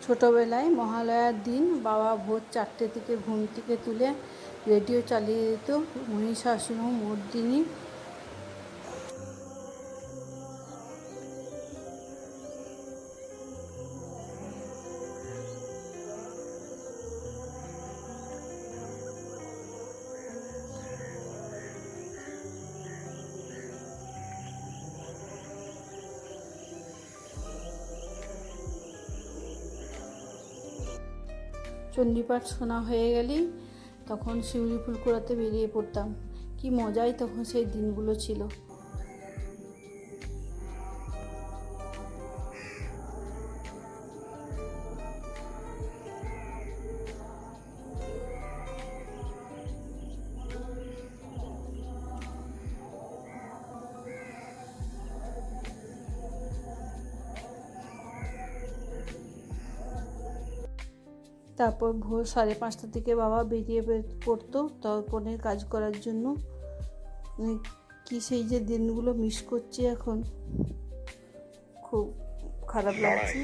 ছোটোবেলায় মহালয়ার দিন বাবা ভোর 4টে থেকে ঘুম থেকে তুলে রেডিও চালিয়ে দিত মহিষাসুর মর্দিনী। চণ্ডীপাঠ শোনা হয়ে গেলেই তখন শিউলি ফুল কুড়াতে বেরিয়ে পড়তাম। কি মজাই তখন সেই দিনগুলো ছিল। তারপর ভোর 5:30 থেকে বাবা বেরিয়ে পড়তো তর্পণের কাজ করার জন্য। কি সেই যে দিনগুলো মিস করছি এখন, খুব খারাপ লাগছে।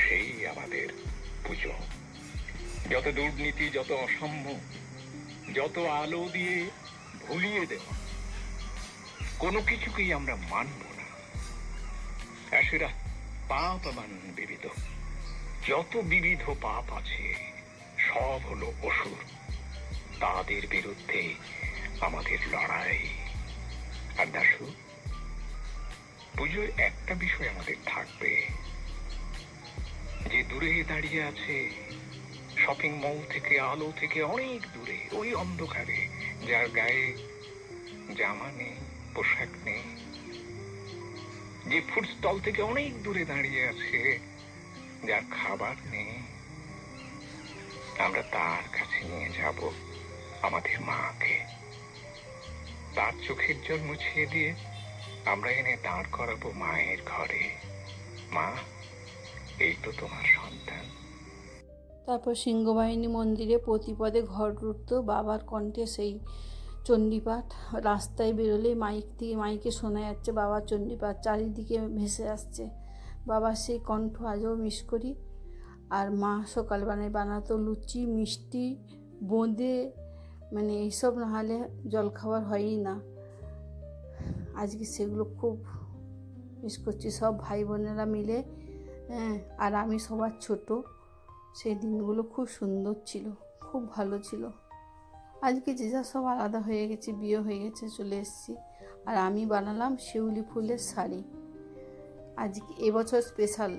সেই আমাদের পুজো, যত দুর্নীতি, যত অসাম্য, যত আলো দিয়ে ভুলিয়ে দেওয়া, কোনো কিছুকেই আমরা মানব না। সেটা পাপ মান বিবিধ, যত বিবিধ পাপ আছে সব হলো অসুর। তাদের বিরুদ্ধে আমাদের লড়াই। আর দাসু, পুজোর একটা বিষয় আমাদের থাকবে, যে দূরে দাঁড়িয়ে আছে শপিং মল থেকে, আলো থেকে অনেক দূরে, ওই অন্ধকারে, যার গায়ে জামা নেই, পোশাক নেই, যে ফুড স্টল থেকে অনেক দূরে দাঁড়িয়ে আছে, যার খাবার নেই, আমরা তার কাছে নিয়ে যাব আমাদের মাকে। তার চোখের জল মুছিয়ে দিয়ে আমরা এনে দাঁড় করাবো মায়ের ঘরে। মা, এই তো তোমার সন্তান। তারপর সিংহবাহিনী মন্দিরে প্রতিপদে ঘর উঠত বাবার কণ্ঠে সেই চণ্ডীপাঠ। রাস্তায় বেরোলেই মাইকে শোনা যাচ্ছে বাবার চণ্ডীপাঠ, চারিদিকে ভেসে আসছে বাবার সেই কণ্ঠ। আজও মিস করি। আর মা সকালবেলায় বানাতো লুচি, মিষ্টি, বোঁদে, মানে এইসব না হলে জলখাবার হয়ই না। আজকে সেগুলো খুব মিস করছি। সব ভাই বোনেরা মিলে, আর আমি সবার ছোট, সেই দিনগুলো খুব সুন্দর ছিল, খুব ভালো ছিল। আজকে যে যা সব আলাদা হয়ে গেছে, বিয়ে হয়ে গেছে, চলে এসেছি। আর আমি বানালাম শিউলি ফুলের শাড়ি। আজকে এবছর স্পেশাল।